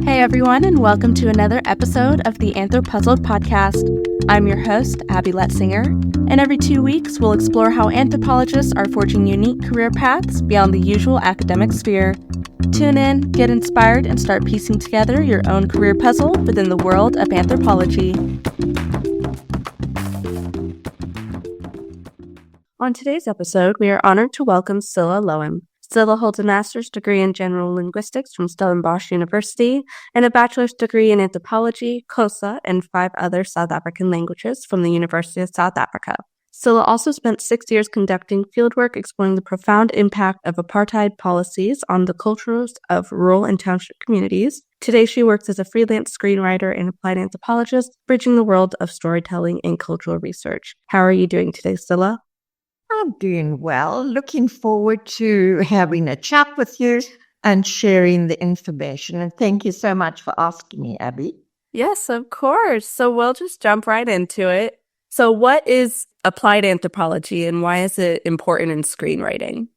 Hey everyone, and welcome to another episode of the Anthropuzzled podcast. I'm your host, Abby Letzinger, and every 2 weeks we'll explore how anthropologists are forging unique career paths beyond the usual academic sphere. Tune in, get inspired, and start piecing together your own career puzzle within the world of anthropology. On today's episode, we are honored to welcome Cilla Lowen. Cilla holds a master's degree in general linguistics from Stellenbosch University and a bachelor's degree in anthropology, Xhosa, and 5 other South African languages from the University of South Africa. Cilla also spent 6 years conducting fieldwork exploring the profound impact of apartheid policies on the cultures of rural and township communities. Today, she works as a freelance screenwriter and applied anthropologist, bridging the world of storytelling and cultural research. How are you doing today, Cilla? I'm doing well. Looking forward to having a chat with you and sharing the information. And thank you so much for asking me, Abby. Yes, of course. So we'll just jump right into it. So what is applied anthropology and why is it important in screenwriting?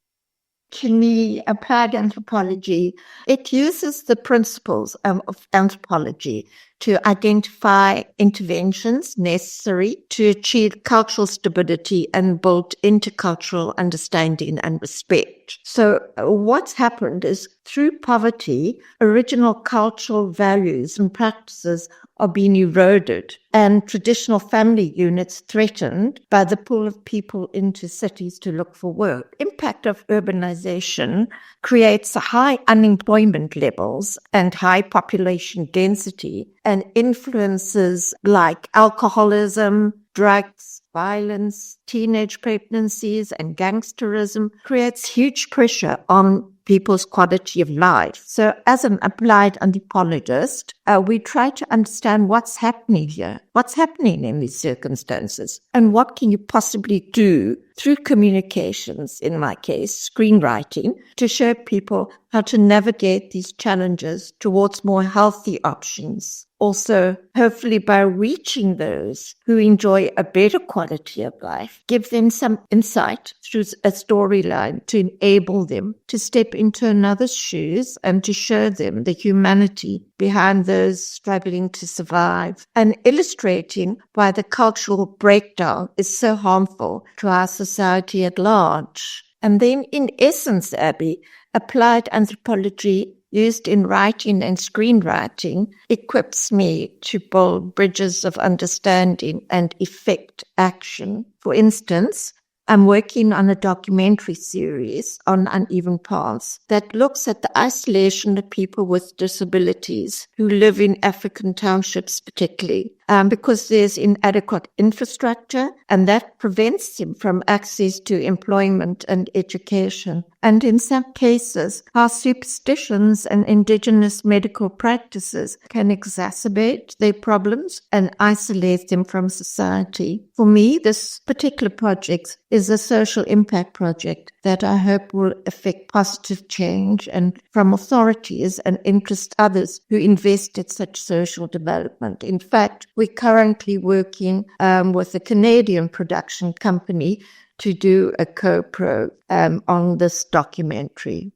To me, applied anthropology, it uses the principles of anthropology to identify interventions necessary to achieve cultural stability and build intercultural understanding and respect. So what's happened is through poverty, original cultural values and practices are being eroded and traditional family units threatened by the pull of people into cities to look for work. Impact of urbanization creates high unemployment levels and high population density and influences like alcoholism, drugs, violence, teenage pregnancies, and gangsterism creates huge pressure on people's quality of life. So as an applied anthropologist, we try to understand what's happening here, what's happening in these circumstances, and what can you possibly do through communications, in my case, screenwriting, to show people how to navigate these challenges towards more healthy options. Also, hopefully by reaching those who enjoy a better quality of life, give them some insight through a storyline to enable them to step into another's shoes and to show them the humanity behind those struggling to survive, and illustrating why the cultural breakdown is so harmful to our society at large. And then, in essence, Abby, applied anthropology used in writing and screenwriting equips me to build bridges of understanding and effect action. For instance, I'm working on a documentary series on uneven paths that looks at the isolation of people with disabilities who live in African townships particularly, because there's inadequate infrastructure and that prevents them from access to employment and education. And in some cases, how superstitions and indigenous medical practices can exacerbate their problems and isolate them from society. For me, this particular project is a social impact project that I hope will affect positive change and from authorities and interest others who invest in such social development. In fact, we're currently working with a Canadian production company to do a co-pro on this documentary.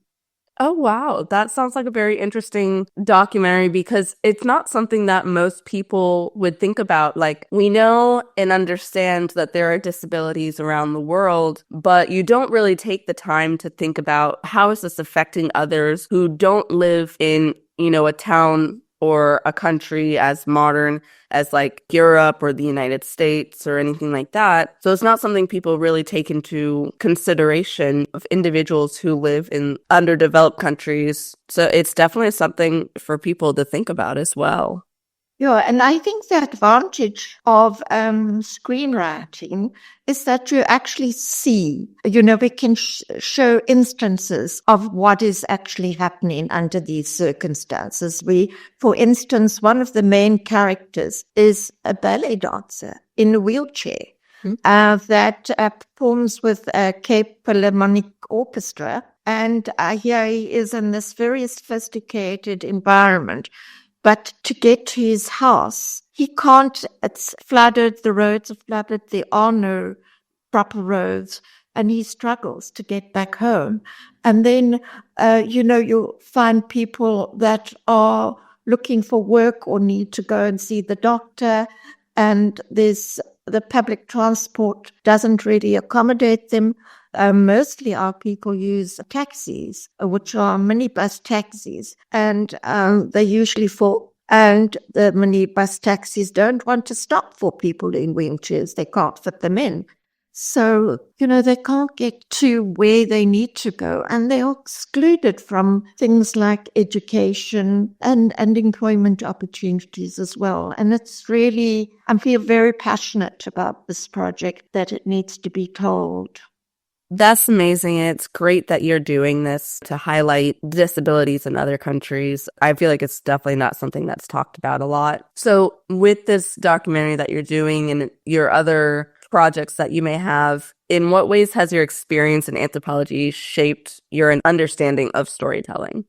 Oh, wow. That sounds like a very interesting documentary because it's not something that most people would think about. Like, we know and understand that there are disabilities around the world, but you don't really take the time to think about how is this affecting others who don't live in, a town or a country as modern as like Europe or the United States or anything like that. So it's not something people really take into consideration of individuals who live in underdeveloped countries. So it's definitely something for people to think about as well. Yeah, and I think the advantage of screenwriting is that you actually see, we can show instances of what is actually happening under these circumstances. For instance, one of the main characters is a ballet dancer in a wheelchair that performs with a Cape Philharmonic Orchestra. And here he is in this very sophisticated environment. But to get to his house, he can't, it's flooded, the roads are flooded, there are no proper roads, and he struggles to get back home. And then, you'll find people that are looking for work or need to go and see the doctor, and the public transport doesn't really accommodate them. Mostly our people use taxis, which are minibus taxis, and they usually full. And the minibus taxis don't want to stop for people in wheelchairs. They can't fit them in. So, they can't get to where they need to go, and they're excluded from things like education and employment opportunities as well. And it's really, I feel very passionate about this project, that it needs to be told. That's amazing. It's great that you're doing this to highlight disabilities in other countries. I feel like it's definitely not something that's talked about a lot. So with this documentary that you're doing and your other projects that you may have, in what ways has your experience in anthropology shaped your understanding of storytelling?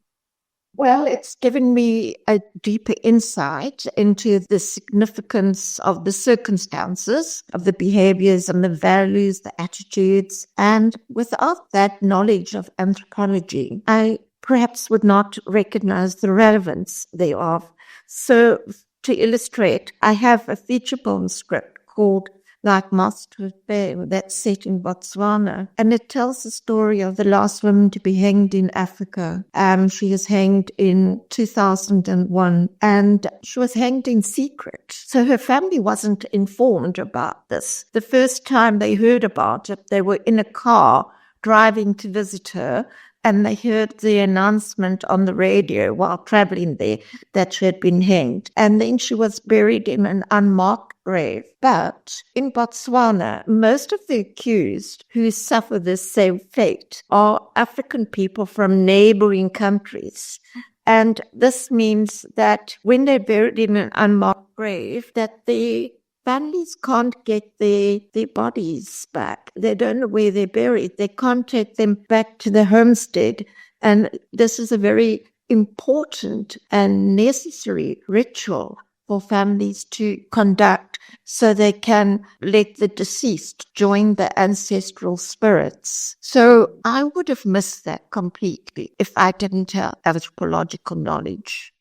Well, it's given me a deeper insight into the significance of the circumstances, of the behaviors and the values, the attitudes. And without that knowledge of anthropology, I perhaps would not recognize the relevance thereof. So to illustrate, I have a feature film script called Like Moths to a Flame that's set in Botswana. And it tells the story of the last woman to be hanged in Africa. She was hanged in 2001, and she was hanged in secret. So her family wasn't informed about this. The first time they heard about it, they were in a car driving to visit her, and they heard the announcement on the radio while traveling there that she had been hanged. And then she was buried in an unmarked grave. But in Botswana, most of the accused who suffer the same fate are African people from neighboring countries. And this means that when they're buried in an unmarked grave, that the families can't get their bodies back. They don't know where they're buried. They can't take them back to the homestead. And this is a very important and necessary ritual for families to conduct so they can let the deceased join the ancestral spirits. So I would have missed that completely if I didn't have anthropological knowledge.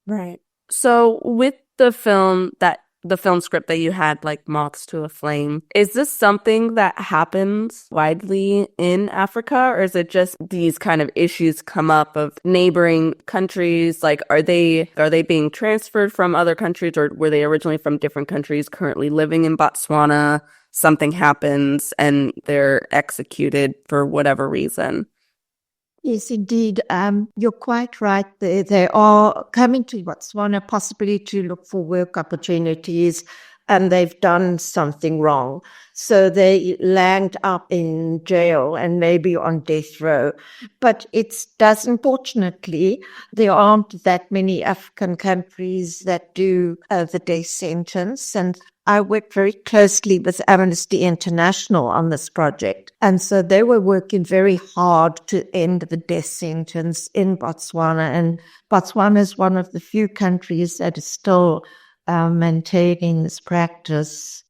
Right. So with the film script that you had, like Moths to a Flame, is this something that happens widely in Africa, or is it just these kind of issues come up of neighboring countries? Like, are they being transferred from other countries, or were they originally from different countries currently living in Botswana? Something happens and they're executed for whatever reason. Yes, indeed. You're quite right. They are coming to Botswana possibly to look for work opportunities, and they've done something wrong. So they land up in jail and maybe on death row. But unfortunately, there aren't that many African countries that do the death sentence. And I worked very closely with Amnesty International on this project. And so they were working very hard to end the death sentence in Botswana. And Botswana is one of the few countries that is still maintaining this practice.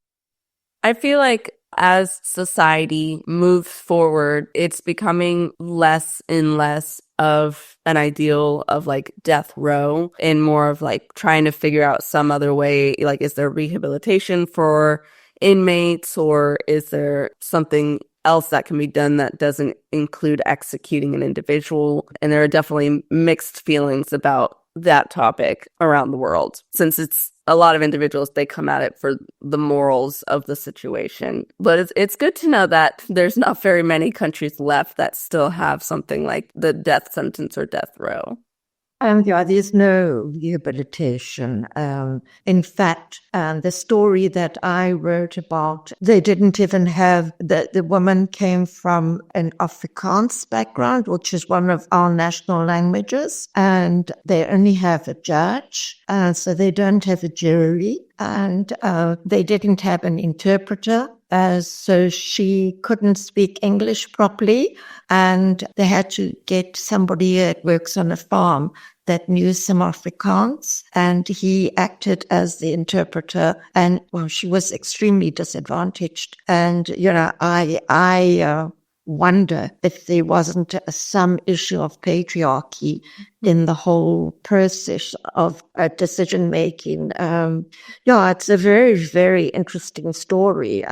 I feel like as society moves forward, it's becoming less and less of an ideal of like death row and more of like trying to figure out some other way. Like, is there rehabilitation for inmates, or is there something else that can be done that doesn't include executing an individual? And there are definitely mixed feelings about that topic around the world, since it's a lot of individuals, they come at it for the morals of the situation. But it's good to know that there's not very many countries left that still have something like the death sentence or death row. There's no rehabilitation. In fact, the story that I wrote about, they didn't even have, the woman came from an Afrikaans background, which is one of our national languages, and they only have a judge, so they don't have a jury, and they didn't have an interpreter. So she couldn't speak English properly, and they had to get somebody that works on a farm that knew some Afrikaans, and he acted as the interpreter. And well, she was extremely disadvantaged. And I wonder if there wasn't some issue of patriarchy in the whole process of decision making. It's a very, very interesting story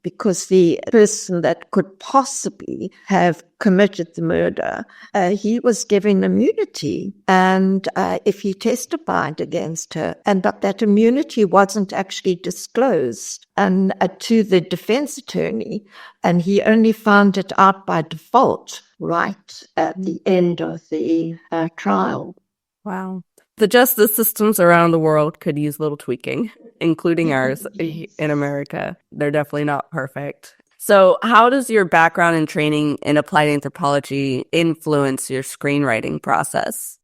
because the person that could possibly have committed the murder, he was given immunity, and if he testified against her, but that immunity wasn't actually disclosed and to the defense attorney, and he only found it out by default right at the end of the trial. Wow. The justice systems around the world could use a little tweaking, including ours in America. They're definitely not perfect. So how does your background and training in applied anthropology influence your screenwriting process?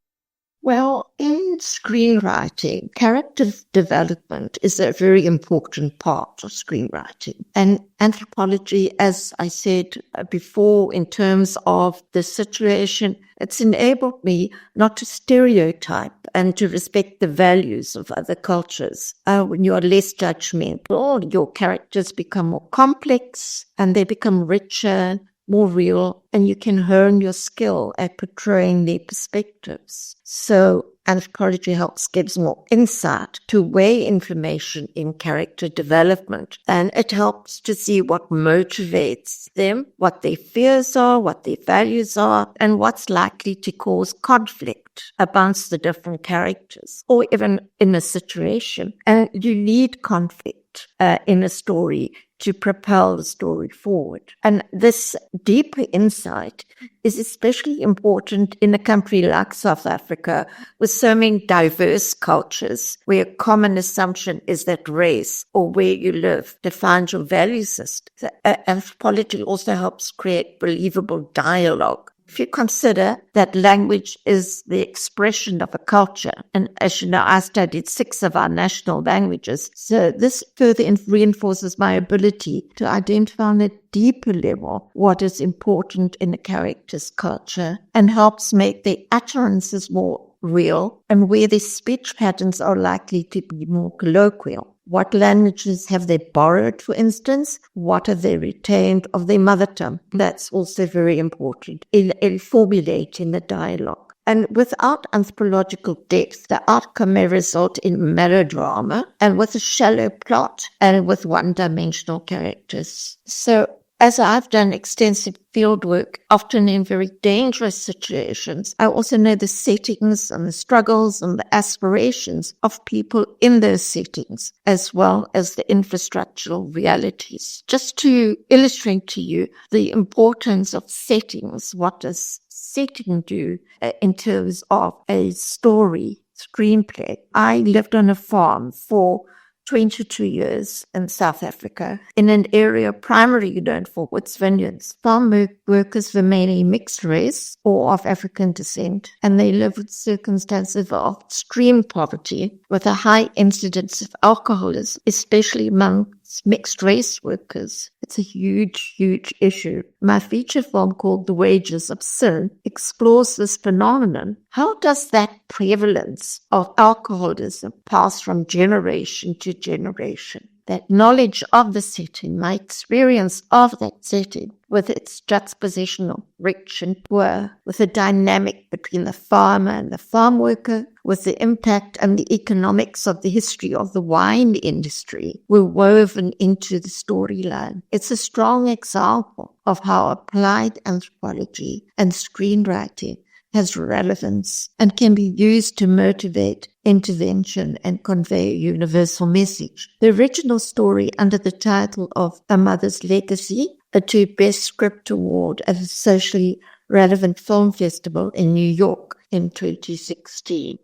Well, in screenwriting, character development is a very important part of screenwriting. And anthropology, as I said before, in terms of the situation, it's enabled me not to stereotype and to respect the values of other cultures. When you are less judgmental, your characters become more complex and they become richer, more real, and you can hone your skill at portraying their perspectives. So anthropology gives more insight to weigh information in character development, and it helps to see what motivates them, what their fears are, what their values are, and what's likely to cause conflict amongst the different characters, or even in a situation. And you need conflict in a story to propel the story forward. And this deeper insight is especially important in a country like South Africa with so many diverse cultures, where a common assumption is that race or where you live defines your value system. Anthropology also helps create believable dialogue. If you consider that language is the expression of a culture, and as you know, I studied 6 of our national languages, so this further reinforces my ability to identify on a deeper level what is important in a character's culture and helps make their utterances more real and where their speech patterns are likely to be more colloquial. What languages have they borrowed, for instance? What have they retained of their mother tongue? That's also very important in formulating the dialogue. And without anthropological depth, the outcome may result in melodrama and with a shallow plot and with one-dimensional characters. So as I've done extensive fieldwork, often in very dangerous situations, I also know the settings and the struggles and the aspirations of people in those settings, as well as the infrastructural realities. Just to illustrate to you the importance of settings, what does setting do in terms of a story, screenplay? I lived on a farm for 22 years in South Africa, in an area primarily known for its vineyards. Farm workers were mainly mixed race or of African descent, and they lived with circumstances of extreme poverty with a high incidence of alcoholism, especially among mixed race workers. It's a huge, huge issue. My feature film called The Wages of Sin explores this phenomenon. How does that prevalence of alcoholism pass from generation to generation? That knowledge of the setting, my experience of that setting, with its juxtaposition of rich and poor, with the dynamic between the farmer and the farm worker, with the impact and the economics of the history of the wine industry, were woven into the storyline. It's a strong example of how applied anthropology and screenwriting has relevance and can be used to motivate intervention and convey a universal message. The original story, under the title of A Mother's Legacy, to Best Script Award at a socially relevant film festival in New York in 2016.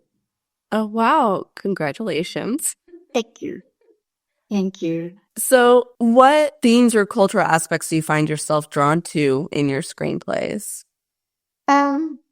Oh, wow. Congratulations. Thank you. Thank you. So what themes or cultural aspects do you find yourself drawn to in your screenplays?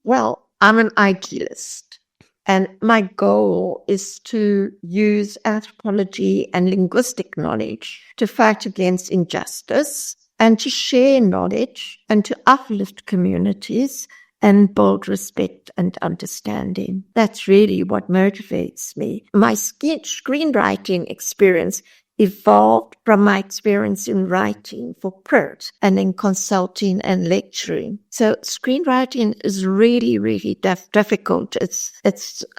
Well, I'm an idealist, and my goal is to use anthropology and linguistic knowledge to fight against injustice and to share knowledge and to uplift communities and build respect and understanding. That's really what motivates me. My screenwriting experience evolved from my experience in writing for print and in consulting and lecturing. So screenwriting is really, really difficult.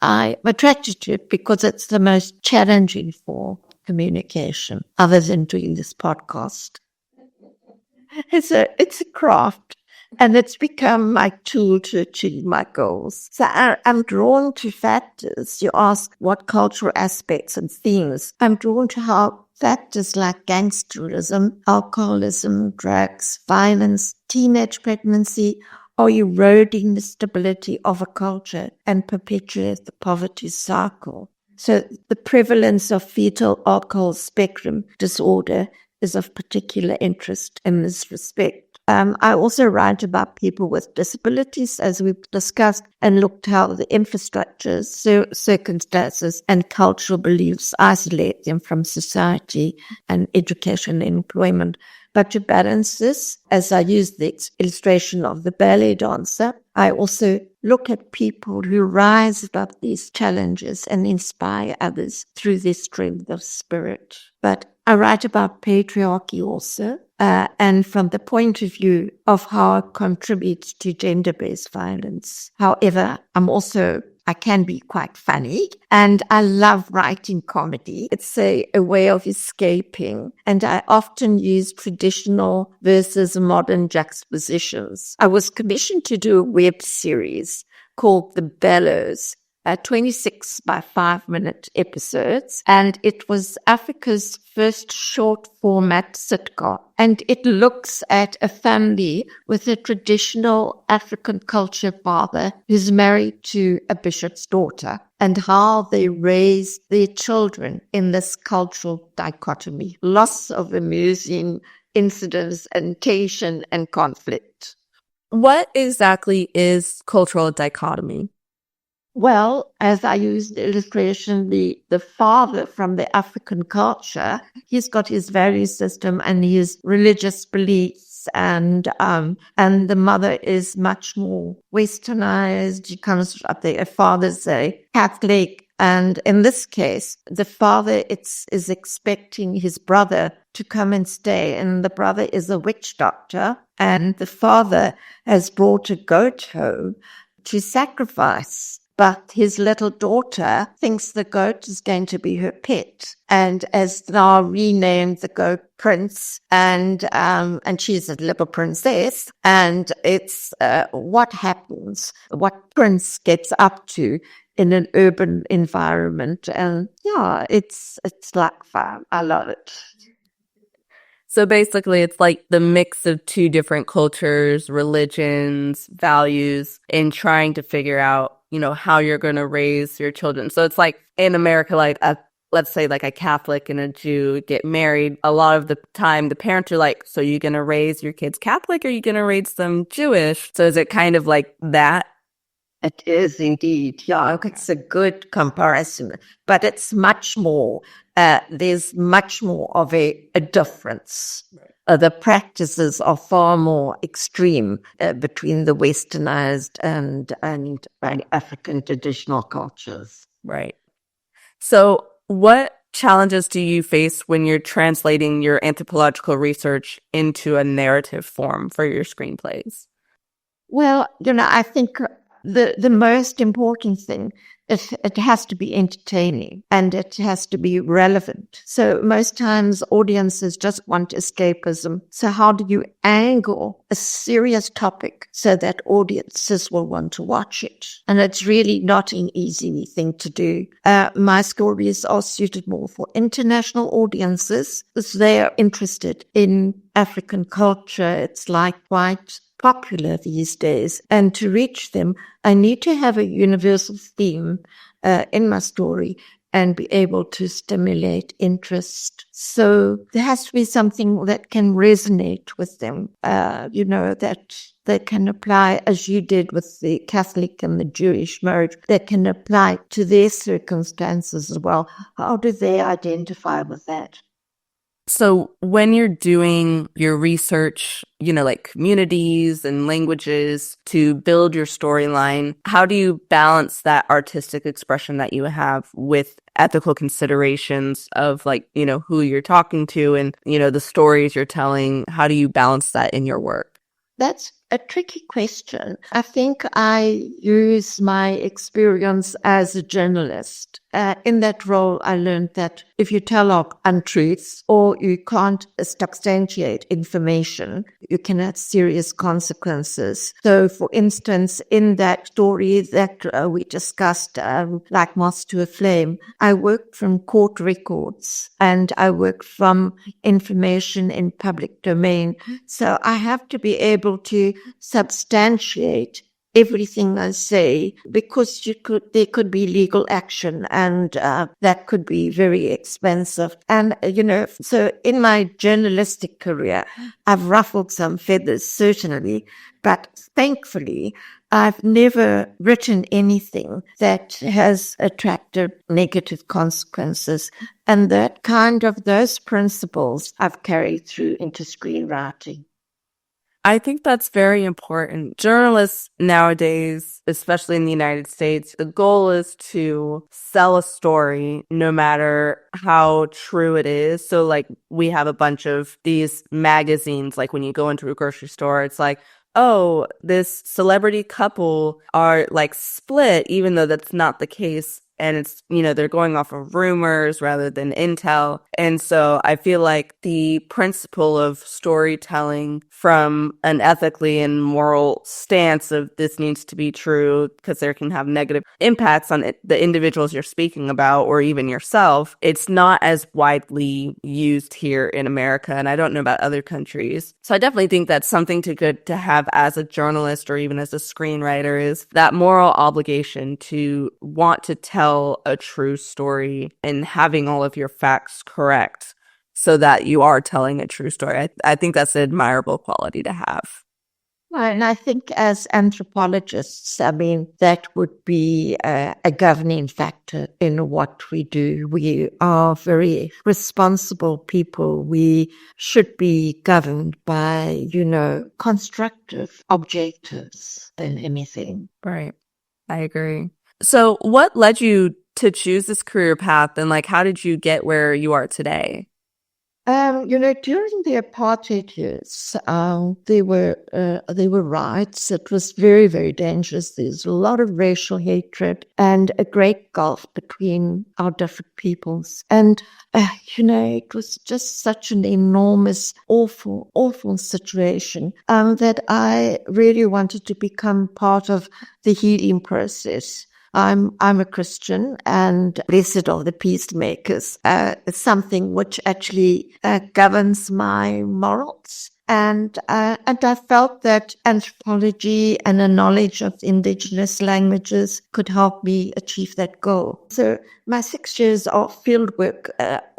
I'm attracted to it because it's the most challenging for communication, other than doing this podcast. It's a craft, and it's become my tool to achieve my goals. So I'm drawn to factors. You ask what cultural aspects and themes. I'm drawn to how factors like gangsterism, alcoholism, drugs, violence, teenage pregnancy are eroding the stability of a culture and perpetuate the poverty cycle. So the prevalence of fetal alcohol spectrum disorder is of particular interest in this respect. I also write about people with disabilities, as we've discussed, and looked how the infrastructures, circumstances, and cultural beliefs isolate them from society and education and employment. But to balance this, as I use the illustration of the ballet dancer, I also look at people who rise above these challenges and inspire others through their strength of spirit. But I write about patriarchy also, and from the point of view of how it contributes to gender-based violence. However, I can be quite funny, and I love writing comedy. It's a way of escaping, and I often use traditional versus modern juxtapositions. I was commissioned to do a web series called The Bellows, 26 by 5-minute episodes, and it was Africa's first short format sitcom. And it looks at a family with a traditional African culture father who's married to a bishop's daughter, and how they raise their children in this cultural dichotomy. Lots of amusing incidents and tension and conflict. What exactly is cultural dichotomy? Well, as I used the illustration, the father from the African culture, he's got his value system and his religious beliefs, and the mother is much more westernized. She comes up there. A father's a Catholic, and in this case, the father is expecting his brother to come and stay, and the brother is a witch doctor, and the father has brought a goat home to sacrifice. But his little daughter thinks the goat is going to be her pet, and has now renamed the goat Prince, and she's a little princess. And it's what happens, what Prince gets up to in an urban environment, and yeah, it's like fun. I love it. So basically, it's like the mix of two different cultures, religions, values, and trying to figure out, how you're going to raise your children. So it's like in America, like let's say like a Catholic and a Jew get married. A lot of the time, the parents are like, so you're going to raise your kids Catholic or are you going to raise them Jewish? So is it kind of like that? It is indeed. Yeah, it's a good comparison, but it's much more, there's much more of a difference. The practices are far more extreme between the westernized and African traditional cultures. Right. So what challenges do you face when you're translating your anthropological research into a narrative form for your screenplays? Well, I think the most important thing is it has to be entertaining and it has to be relevant. So most times audiences just want escapism. So how do you angle a serious topic so that audiences will want to watch it? And it's really not an easy thing to do. My stories are suited more for international audiences because they are interested in African culture. It's like quite popular these days, and to reach them, I need to have a universal theme in my story and be able to stimulate interest. So there has to be something that can resonate with them, that they can apply, as you did with the Catholic and the Jewish marriage, that can apply to their circumstances as well. How do they identify with that? So when you're doing your research, like communities and languages to build your storyline, how do you balance that artistic expression that you have with ethical considerations of who you're talking to and, the stories you're telling? How do you balance that in your work? That's a tricky question. I think I use my experience as a journalist. In that role, I learned that if you tell untruths or you can't substantiate information, you can have serious consequences. So, for instance, in that story that we discussed, like Moth to a Flame, I worked from court records and I worked from information in public domain. So I have to be able to substantiate everything I say, because there could be legal action, and that could be very expensive. And, so in my journalistic career, I've ruffled some feathers, certainly, but thankfully, I've never written anything that has attracted negative consequences. And those principles I've carried through into screenwriting. I think that's very important. Journalists nowadays, especially in the United States, the goal is to sell a story no matter how true it is. So we have a bunch of these magazines, like when you go into a grocery store, it's like, oh, this celebrity couple are split, even though that's not the case. And it's, they're going off of rumors rather than intel. And so I feel like the principle of storytelling from an ethically and moral stance of this needs to be true because there can have negative impacts on the individuals you're speaking about or even yourself. It's not as widely used here in America. And I don't know about other countries. So I definitely think that's something to have as a journalist or even as a screenwriter, is that moral obligation to want to tell a true story and having all of your facts correct so that you are telling a true story. I think that's an admirable quality to have. And I think as anthropologists, that would be a governing factor in what we do. We are very responsible people. We should be governed by, constructive objectives than anything. Right. I agree. So what led you to choose this career path, and how did you get where you are today? During the apartheid years, there were riots. It was very, very dangerous. There's a lot of racial hatred and a great gulf between our different peoples. And, it was just such an enormous, awful, awful situation that I really wanted to become part of the healing process. I'm a Christian, and blessed are the peacemakers. It's something which actually governs my morals. And I felt that anthropology and a knowledge of indigenous languages could help me achieve that goal. So my 6 years of fieldwork,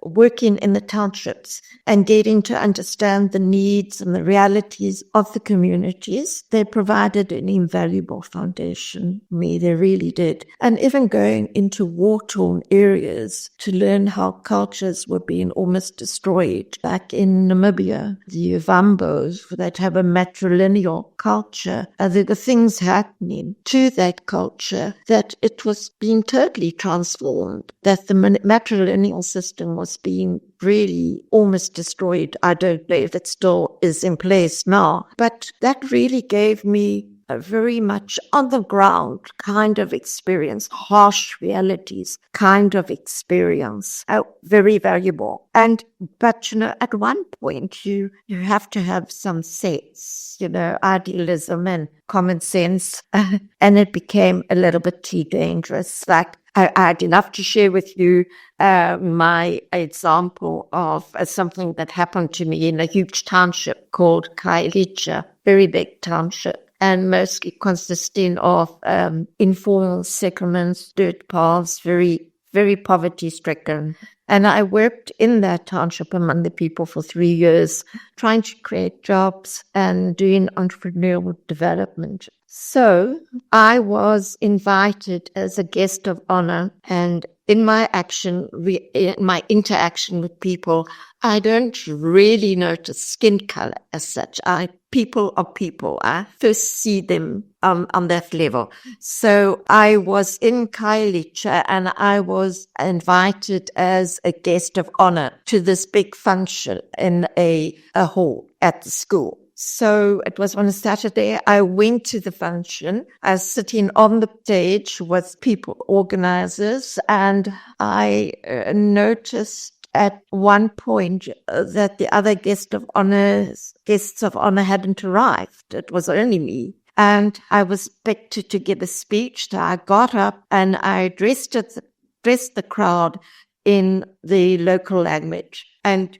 working in the townships and getting to understand the needs and the realities of the communities, they provided an invaluable foundation for me. They really did. And even going into war-torn areas to learn how cultures were being almost destroyed. Like in Namibia, the Ovambos that have a matrilineal culture, there were things happening to that culture that it was being totally transformed, that the matrilineal system was being really almost destroyed. I don't know if it still is in place now, but that really gave me a very much on the ground kind of experience, harsh realities kind of experience, very valuable. But at one point you have to have some sense, idealism and common sense, and it became a little bit too dangerous. I had enough to share with you my example of something that happened to me in a huge township called Kailicha, very big township, and mostly consisting of informal settlements, dirt paths, very, very poverty-stricken. And I worked in that township among the people for 3 years, trying to create jobs and doing entrepreneurial development. So I was invited as a guest of honor, and in my interaction with people, I don't really notice skin color as such. People are people. I first see them on that level. So I was in Khayelitsha and I was invited as a guest of honor to this big function in a hall at the school. So it was on a Saturday. I went to the function. I was sitting on the stage with people, organizers, and I noticed at one point that the other guests of honor hadn't arrived. It was only me. And I was expected to give a speech. So I got up and I addressed the crowd in the local language. And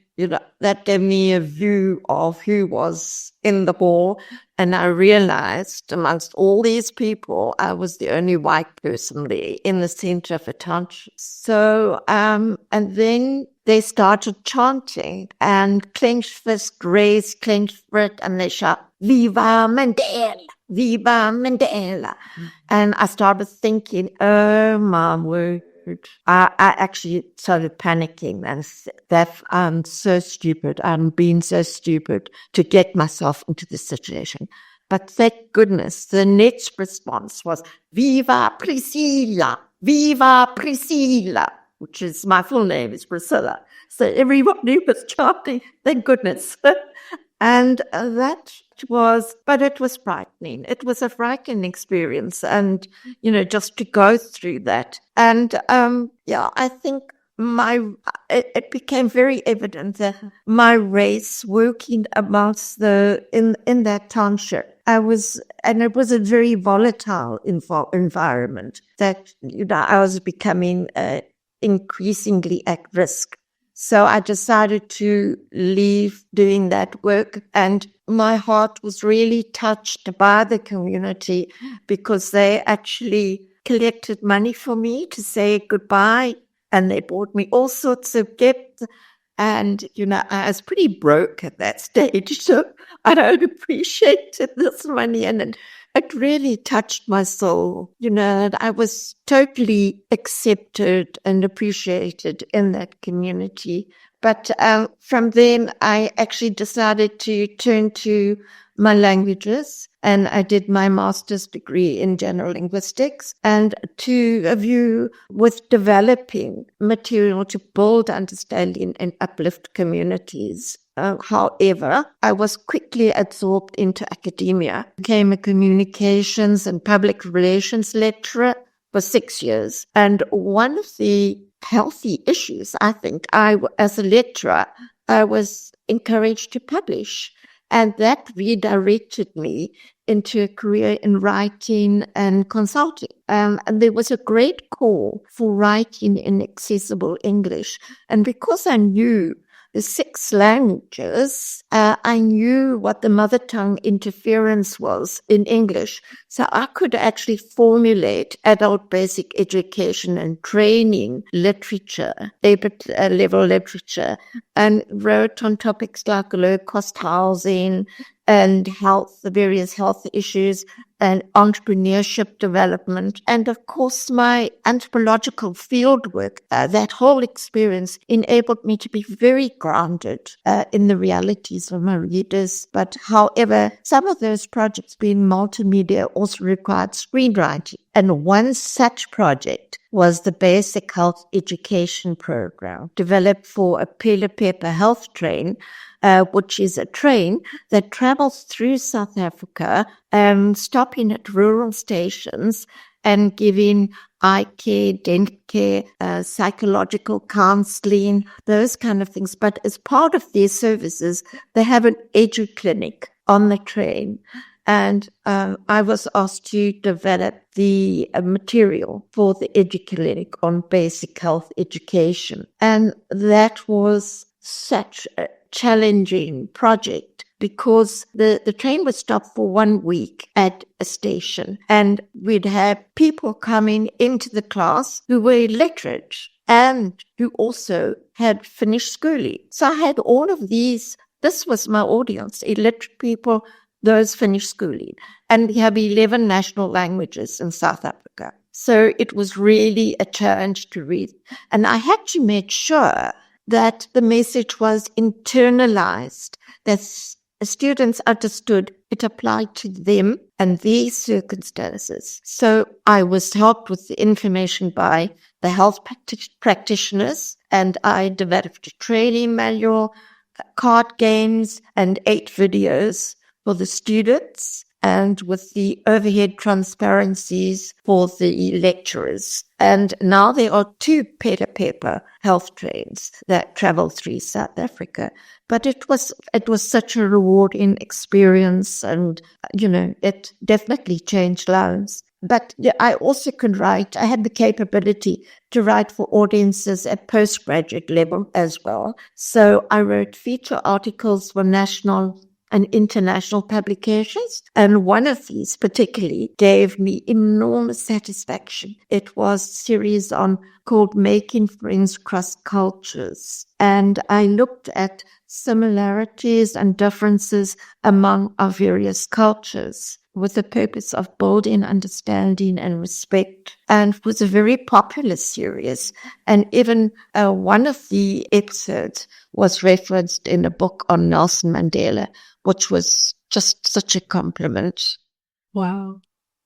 that gave me a view of who was in the hall. And I realized amongst all these people, I was the only white person there in the center of a township. So, and then they started chanting and clenched fist, raised clenched fist, and they shout, "Viva Mandela! Viva Mandela!" And I started thinking, oh my word. I actually started panicking and that I'm so stupid. I'm being so stupid to get myself into this situation. But thank goodness, the next response was, "Viva Priscilla! Viva Priscilla!" which is my full name is Priscilla. So everybody was chanting, thank goodness. And but it was frightening. It was a frightening experience. And, just to go through that. And, I think it became very evident that my race working amongst in that township, and it was a very volatile environment that, I was becoming increasingly at risk. So I decided to leave doing that work, and my heart was really touched by the community because they actually collected money for me to say goodbye, and they bought me all sorts of gifts. And, I was pretty broke at that stage, so I don't appreciate this money. And it really touched my soul, and I was totally accepted and appreciated in that community. But from then, I actually decided to turn to my languages, and I did my master's degree in general linguistics, and to a view with developing material to build understanding and uplift communities. However, I was quickly absorbed into academia, became a communications and public relations lecturer for 6 years. And one of the healthy issues, I think, as a lecturer, I was encouraged to publish. And that redirected me into a career in writing and consulting. And there was a great call for writing in accessible English. And because I knew the 6 languages, I knew what the mother tongue interference was in English. So I could actually formulate adult basic education and training literature, level literature, and wrote on topics like low-cost housing and health, the various health issues, and entrepreneurship development. And of course, my anthropological fieldwork, that whole experience enabled me to be very grounded in the realities of my readers. But however, some of those projects being multimedia also required screenwriting. And one such project was the Basic Health Education Program, developed for a Pele health train, which is a train that travels through South Africa, stopping at rural stations and giving eye care, dental care, psychological counseling, those kind of things. But as part of their services, they have an edu clinic on the train. And I was asked to develop the material for the edu-clinic on basic health education. And that was such a challenging project because the train would stop for 1 week at a station. And we'd have people coming into the class who were illiterate and who also had finished schooling. So I had all of these. This was my audience, illiterate people, those finished schooling. And we have 11 national languages in South Africa. So it was really a challenge to read. And I had to make sure that the message was internalized, that students understood it applied to them and their circumstances. So I was helped with the information by the health practitioners, and I developed a training manual, card games, and 8 videos for the students, and with the overhead transparencies for the lecturers. And now there are 2 paper health trains that travel through South Africa. But it was such a rewarding experience, and, it definitely changed lives. But I also could write. I had the capability to write for audiences at postgraduate level as well. So I wrote feature articles for national and international publications. And one of these particularly gave me enormous satisfaction. It was a series called Making Friends Across Cultures. And I looked at similarities and differences among our various cultures with the purpose of building understanding and respect. And it was a very popular series. And even one of the episodes was referenced in a book on Nelson Mandela, which was just such a compliment. Wow.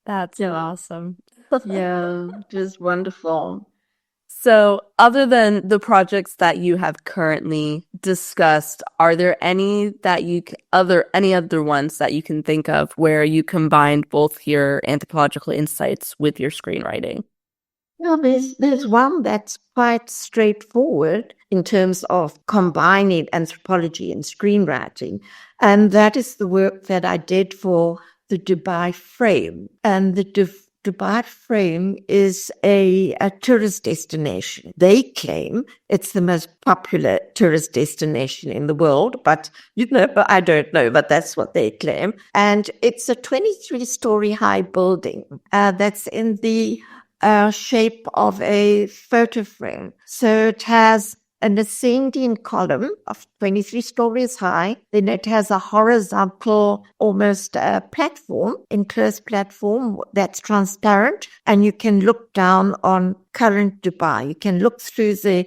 That's awesome. Yeah, it was wonderful. So other than the projects that you have currently discussed, are there any other ones that you can think of where you combined both your anthropological insights with your screenwriting? Well, there's one that's quite straightforward in terms of combining anthropology and screenwriting, and that is the work that I did for the Dubai Frame. And the Dubai Frame is a tourist destination. They claim it's the most popular tourist destination in the world, but but I don't know, but that's what they claim. And it's a 23-story high building that's in the shape of a photo frame. So it has an ascending column of 23 stories high. Then it has a horizontal, almost platform, enclosed platform that's transparent, and you can look down on current Dubai. You can look through the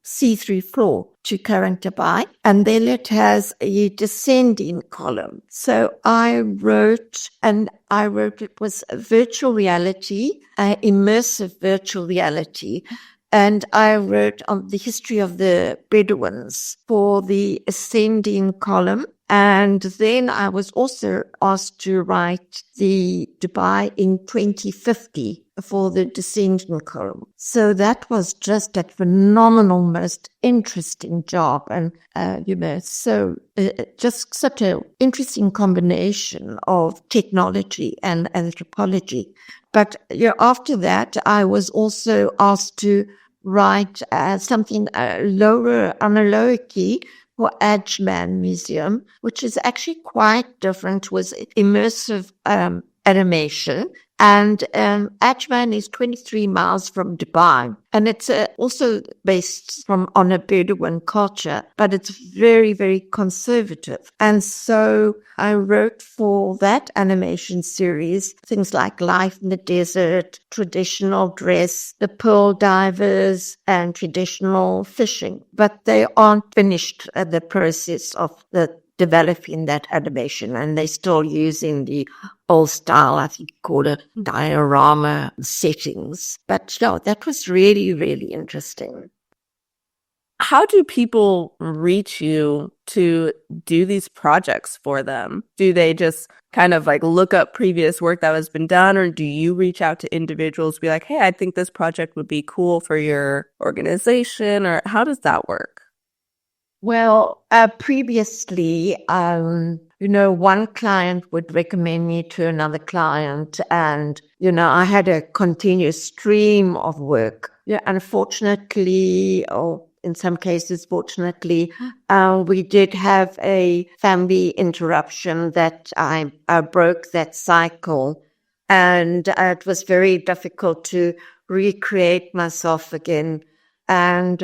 see-through floor to current Dubai, and then it has a descending column. So I wrote it was a virtual reality, immersive virtual reality. And I wrote on the history of the Bedouins for the ascending column. And then I was also asked to write the Dubai in 2050 for the descending column. So that was just a phenomenal, most interesting job. And, just such an interesting combination of technology and anthropology. But after that, I was also asked to write something lower, on a lower key, for Ajman Museum, which is actually quite different, was immersive animation. And Ajman is 23 miles from Dubai. And it's also based on a Bedouin culture, but it's very, very conservative. And so I wrote for that animation series things like Life in the Desert, traditional dress, the pearl divers, and traditional fishing. But they aren't finished the process of the developing that animation, and they're still using the old style, I think called it diorama settings. But no, that was really, really interesting. How do people reach you to do these projects for them? Do they just kind of like look up previous work that has been done, or do you reach out to individuals, be like, hey, I think this project would be cool for your organization, or how does that work? Well, previously, one client would recommend me to another client, and, I had a continuous stream of work. Yeah, unfortunately, or in some cases, fortunately, we did have a family interruption that I broke that cycle, and it was very difficult to recreate myself again And,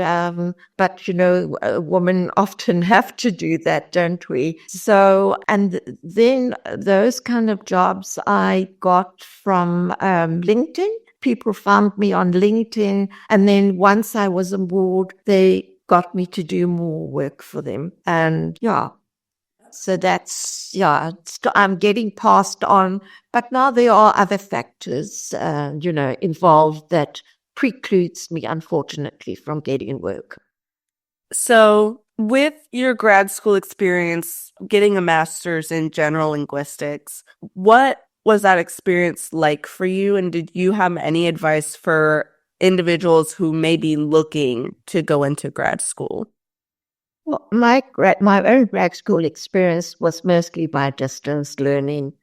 but women often have to do that, don't we? So, and then those kind of jobs I got from LinkedIn. People found me on LinkedIn. And then once I was on board, they got me to do more work for them. And yeah, so that's, I'm getting passed on. But now there are other factors, involved that precludes me, unfortunately, from getting work. So, with your grad school experience, getting a master's in general linguistics, what was that experience like for you? And did you have any advice for individuals who may be looking to go into grad school? Well, my own grad school experience was mostly by distance learning.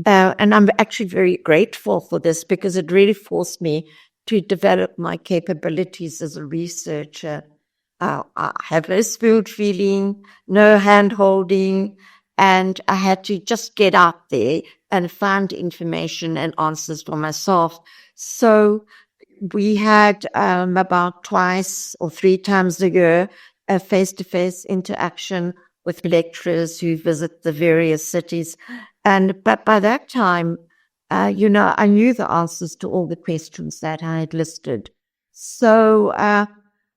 And I'm actually very grateful for this because it really forced me to develop my capabilities as a researcher. I have no spoon feeding, no hand holding, and I had to just get out there and find information and answers for myself. So we had about twice or three times a year a face-to-face interaction with lecturers who visit the various cities. But by that time, I knew the answers to all the questions that I had listed. So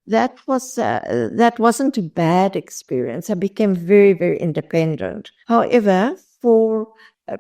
that wasn't a bad experience. I became very, very independent. However, for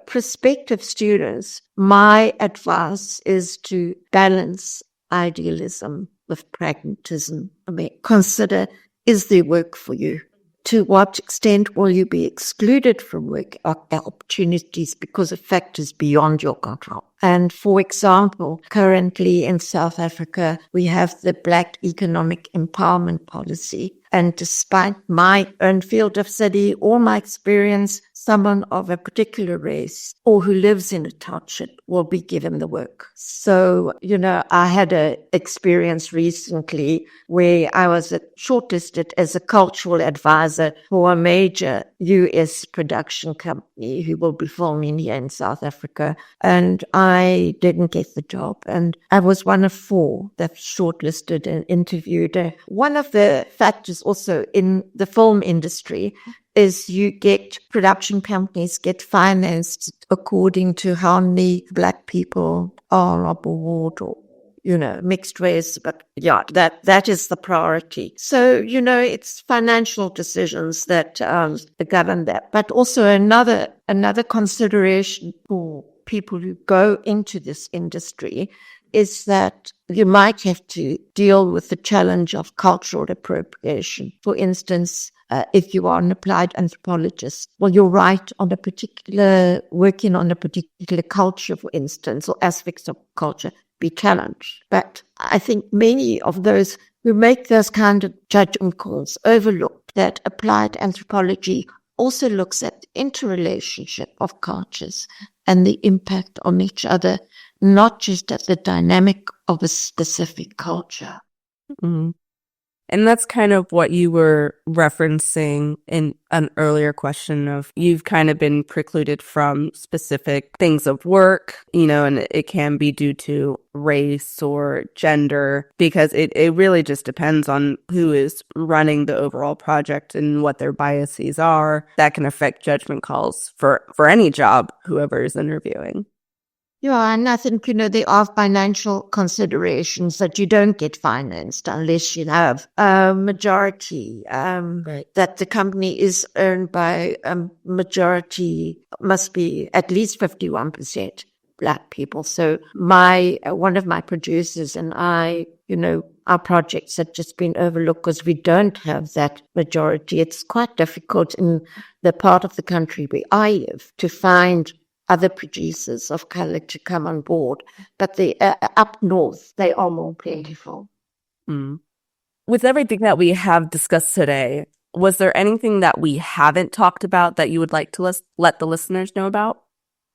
prospective students, my advice is to balance idealism with pragmatism. I mean, consider, is there work for you? To what extent will you be excluded from work opportunities because of factors beyond your control? And for example, currently in South Africa, we have the Black Economic Empowerment Policy. And despite my own field of study or my experience, someone of a particular race or who lives in a township will be given the work. So, I had an experience recently where I was shortlisted as a cultural advisor for a major US production company who will be filming here in South Africa. And I didn't get the job. And I was one of four that shortlisted and interviewed. One of the factors also in the film industry is production companies get financed according to how many Black people are aboard or, mixed race. But yeah, that is the priority. So, it's financial decisions that govern that. But also another consideration for people who go into this industry is that you might have to deal with the challenge of cultural appropriation. For instance, if you are an applied anthropologist, well, you're working on a particular culture, for instance, or aspects of culture be challenged. But I think many of those who make those kind of judgment calls overlook that applied anthropology also looks at the interrelationship of cultures and the impact on each other, not just at the dynamic of a specific culture. Mm-hmm. And that's kind of what you were referencing in an earlier question of you've kind of been precluded from specific things of work, and it can be due to race or gender because it really just depends on who is running the overall project and what their biases are. That can affect judgment calls for any job, whoever is interviewing. Yeah, and I think, there are financial considerations that you don't get financed unless you have a majority, right, that the company is owned by a majority, must be at least 51% Black people. So one of my producers and I, our projects have just been overlooked because we don't have that majority. It's quite difficult in the part of the country where I live to find other producers of color to come on board, but up north, they are more plentiful. Mm. With everything that we have discussed today, was there anything that we haven't talked about that you would like to let the listeners know about?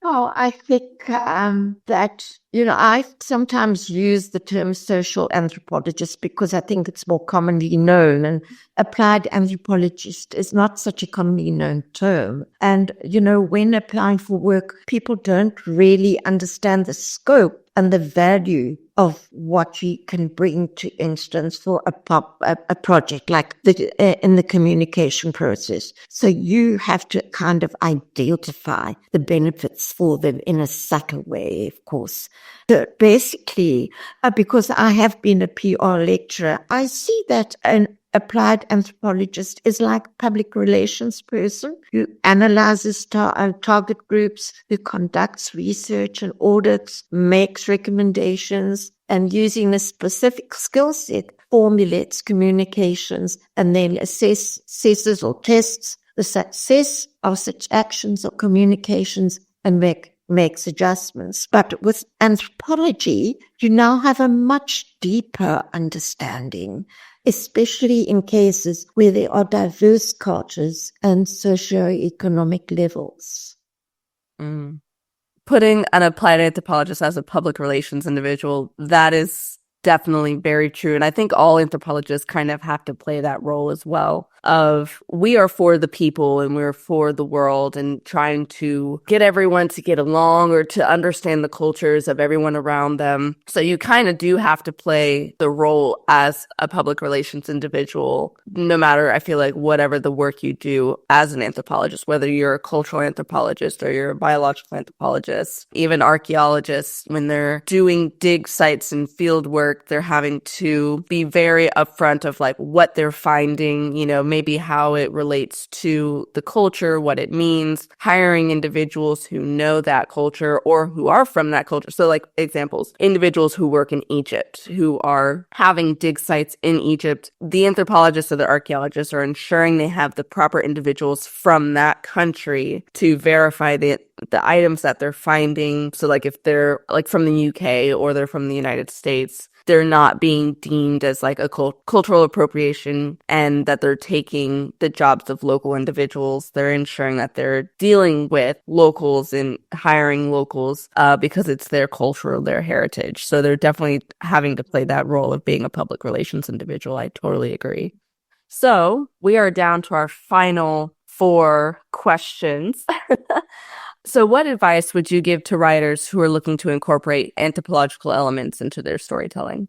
Oh, I think that, I sometimes use the term social anthropologist because I think it's more commonly known, and applied anthropologist is not such a commonly known term. And, when applying for work, people don't really understand the scope and the value of what you can bring, to instance, for a project like in the communication process. So you have to kind of identify the benefits for them in a subtle way, of course. So basically, because I have been a PR lecturer, I see that an applied anthropologist is like a public relations person who analyzes target groups, who conducts research and audits, makes recommendations, and using a specific skill set, formulates communications, and then assesses or tests the success of such actions or communications and makes adjustments. But with anthropology, you now have a much deeper understanding, especially in cases where there are diverse cultures and socioeconomic levels. Mm. Putting an applied anthropologist as a public relations individual, that is definitely very true. And I think all anthropologists kind of have to play that role as well, of we are for the people and we're for the world and trying to get everyone to get along or to understand the cultures of everyone around them. So you kind of do have to play the role as a public relations individual, no matter, I feel like, whatever the work you do as an anthropologist, whether you're a cultural anthropologist or you're a biological anthropologist, even archaeologists, when they're doing dig sites and field work, they're having to be very upfront of like what they're finding, maybe how it relates to the culture, what it means, hiring individuals who know that culture or who are from that culture. So like examples, individuals who work in Egypt, who are having dig sites in Egypt. The anthropologists or the archaeologists are ensuring they have the proper individuals from that country to verify the items that they're finding. So like if they're like from the UK or they're from the United States, they're not being deemed as like a cultural appropriation and that they're taking the jobs of local individuals. They're ensuring that they're dealing with locals and hiring locals because it's their culture or their heritage. So they're definitely having to play that role of being a public relations individual. I totally agree. So we are down to our final 4 questions. So what advice would you give to writers who are looking to incorporate anthropological elements into their storytelling?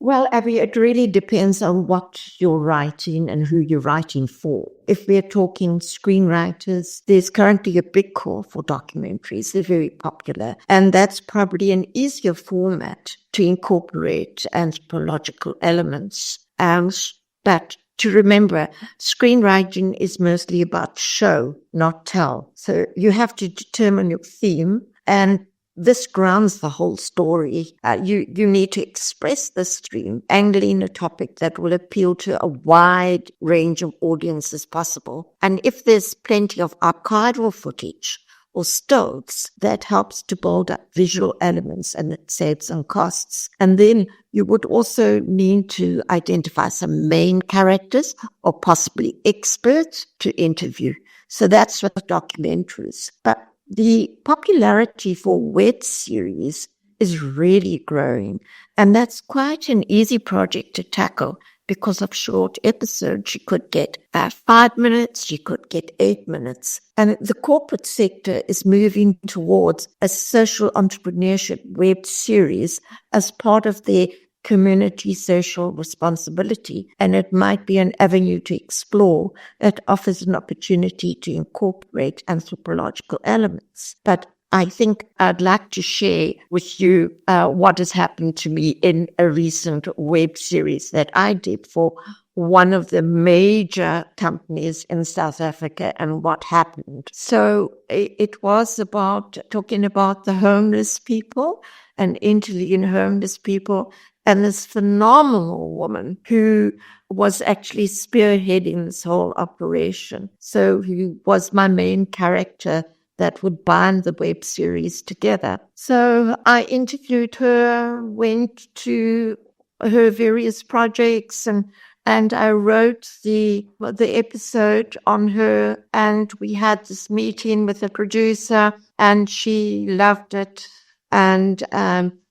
Well, Abby, it really depends on what you're writing and who you're writing for. If we're talking screenwriters, there's currently a big call for documentaries. They're very popular. And that's probably an easier format to incorporate anthropological elements. But to remember, screenwriting is mostly about show, not tell. So you have to determine your theme, and this grounds the whole story. You need to express this theme, angling a topic that will appeal to a wide range of audiences possible. And if there's plenty of archival footage or stills, that helps to build up visual elements and it saves on costs. And then you would also need to identify some main characters or possibly experts to interview. So that's with documentaries. But the popularity for web series is really growing, and that's quite an easy project to tackle because of short episodes. You could get 5 minutes, you could get 8 minutes. And the corporate sector is moving towards a social entrepreneurship web series as part of their community social responsibility, and it might be an avenue to explore that offers an opportunity to incorporate anthropological elements. But I think I'd like to share with you what has happened to me in a recent web series that I did for one of the major companies in South Africa and what happened. So it was about talking about the homeless people and interviewing homeless people, and this phenomenal woman who was actually spearheading this whole operation. So who was my main character that would bind the web series together. So I interviewed her, went to her various projects, and I wrote the episode on her, and we had this meeting with the producer, and she loved it. And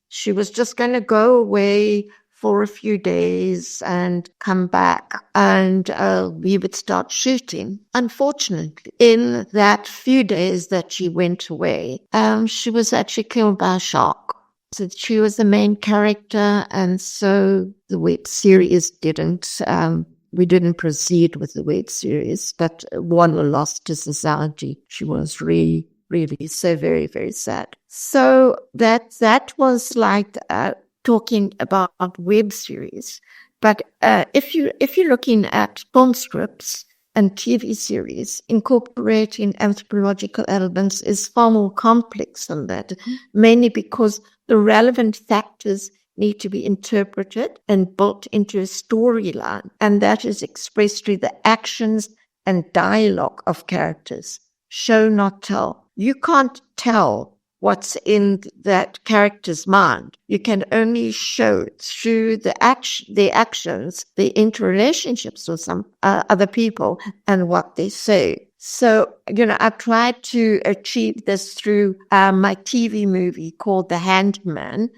she was just going to go away for a few days and come back, and we would start shooting. Unfortunately, in that few days that she went away, she was actually killed by a shark. So she was the main character, and so the web series didn't. We didn't proceed with the web series, but one lost to society. She was really, really so very, very sad. So that was like talking about web series. But if you're looking at film scripts and TV series, incorporating anthropological elements is far more complex than that, mainly because the relevant factors need to be interpreted and built into a storyline, and that is expressed through the actions and dialogue of characters. Show, not tell. You can't tell what's in that character's mind. You can only show it through their actions, the interrelationships with some other people, and what they say. So, I've tried to achieve this through my TV movie called The Handman,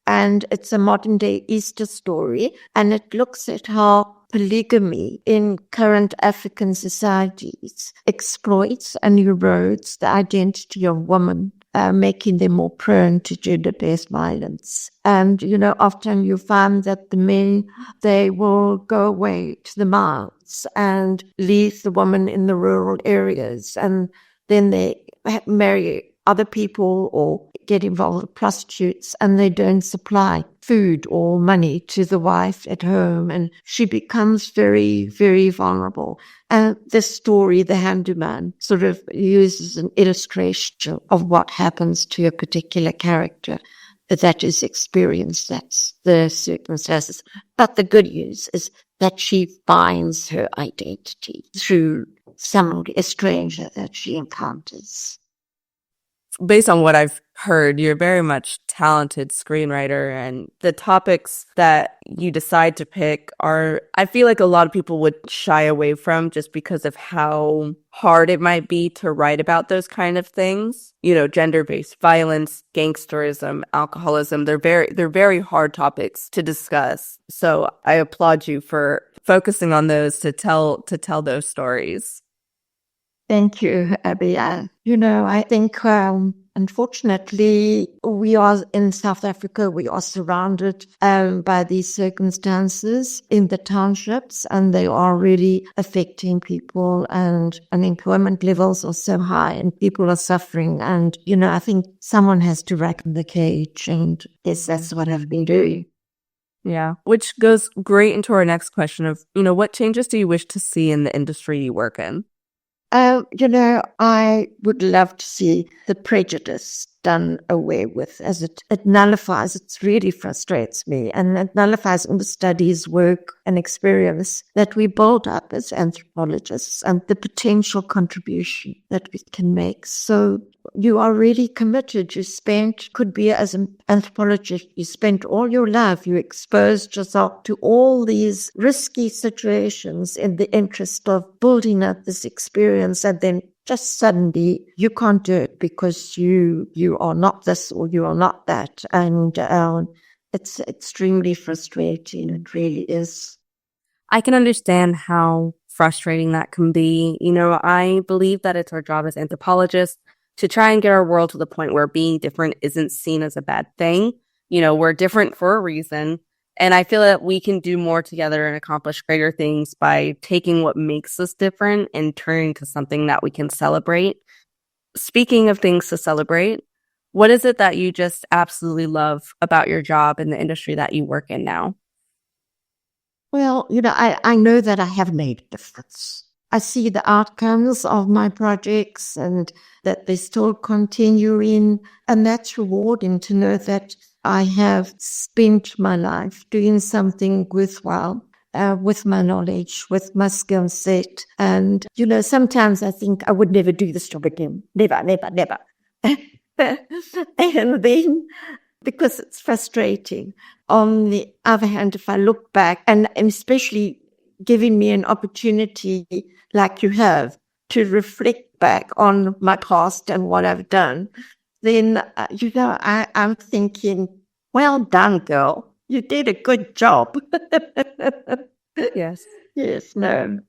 and it's a modern day Easter story, and it looks at how polygamy in current African societies exploits and erodes the identity of women, making them more prone to gender-based violence. And, often you find that the men, they will go away to the mines and leave the woman in the rural areas, and then they marry other people or get involved with prostitutes, and they don't supply food or money to the wife at home, and she becomes very, very vulnerable. And this story, The Handyman, sort of uses an illustration of what happens to a particular character that is experienced. That's the circumstances. But the good news is that she finds her identity through somebody, a stranger that she encounters. Based on what I've heard, you're very much talented screenwriter, and the topics that you decide to pick are, I feel like a lot of people would shy away from just because of how hard it might be to write about those kind of things. Gender-based violence, gangsterism, alcoholism, they're very hard topics to discuss. So I applaud you for focusing on those to tell those stories. Thank you, Abby. I think, unfortunately, we are in South Africa, we are surrounded by these circumstances in the townships, and they are really affecting people, and unemployment levels are so high and people are suffering. And, I think someone has to rack the cage, and yes, that's what I've been doing. Yeah, which goes great into our next question of, what changes do you wish to see in the industry you work in? I would love to see the prejudice done away with, as it nullifies. It really frustrates me, and it nullifies all the studies, work, and experience that we build up as anthropologists and the potential contribution that we can make. So you are really committed. Could be as an anthropologist, you spent all your life, you exposed yourself to all these risky situations in the interest of building up this experience, and then just suddenly you can't do it because you are not this or you are not that. And it's extremely frustrating. It really is. I can understand how frustrating that can be. I believe that it's our job as anthropologists to try and get our world to the point where being different isn't seen as a bad thing. We're different for a reason. And I feel that we can do more together and accomplish greater things by taking what makes us different and turning to something that we can celebrate. Speaking of things to celebrate, what is it that you just absolutely love about your job in the industry that you work in now? Well, I know that I have made a difference. I see the outcomes of my projects and that they still continuing, and that's rewarding to know that I have spent my life doing something worthwhile with my knowledge, with my skill set. And, sometimes I think I would never do this job again. Never, never, never. And then, because it's frustrating. On the other hand, if I look back, and especially giving me an opportunity like you have to reflect back on my past and what I've done, then, I'm thinking, well done, girl. You did a good job. Yes. Yes, no.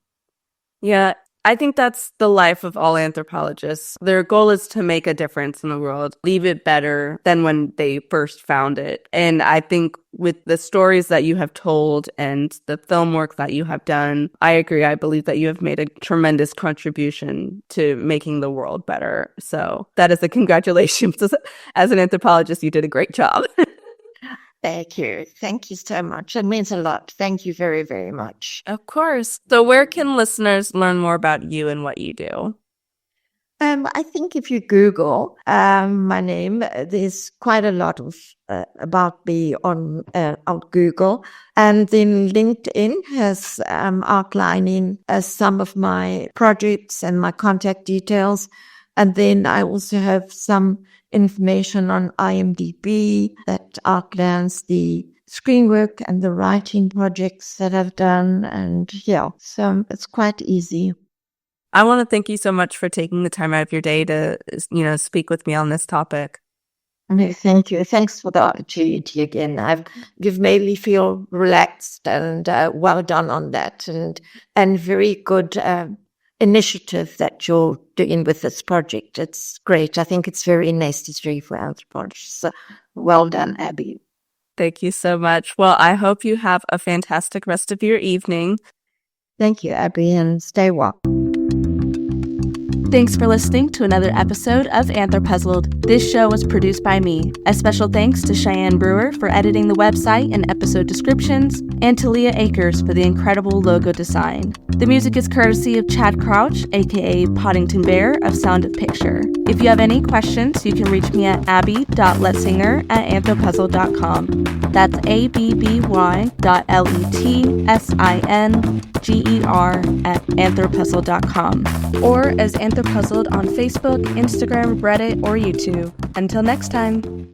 Yeah, I think that's the life of all anthropologists. Their goal is to make a difference in the world, leave it better than when they first found it. And I think with the stories that you have told and the film work that you have done, I agree. I believe that you have made a tremendous contribution to making the world better. So that is a congratulations. As an anthropologist, you did a great job. Thank you. Thank you so much. It means a lot. Thank you very, very much. Of course. So where can listeners learn more about you and what you do? I think if you Google my name, there's quite a lot of about me on Google, and then LinkedIn has outlining some of my projects and my contact details, and then I also have some information on IMDb that outlines the screen work and the writing projects that I've done, and yeah, so it's quite easy. I want to thank you so much for taking the time out of your day to, speak with me on this topic. No, thank you. Thanks for the opportunity again. You've made me feel relaxed, and well done on that, and very good initiative that you're doing with this project. It's great. I think it's very necessary for anthropologists. So well done, Abby. Thank you so much. Well, I hope you have a fantastic rest of your evening. Thank you, Abby, and stay well. Thanks for listening to another episode of Anthropuzzled. This show was produced by me. A special thanks to Cheyenne Brewer for editing the website and episode descriptions, and to Leah Akers for the incredible logo design. The music is courtesy of Chad Crouch, aka Poddington Bear of Sound of Picture. If you have any questions, you can reach me at abby.letzinger@anthropuzzle.com. That's abby.letzinger@anthropuzzle.com. Or as Anthropuzzled on Facebook, Instagram, Reddit, or YouTube. Until next time.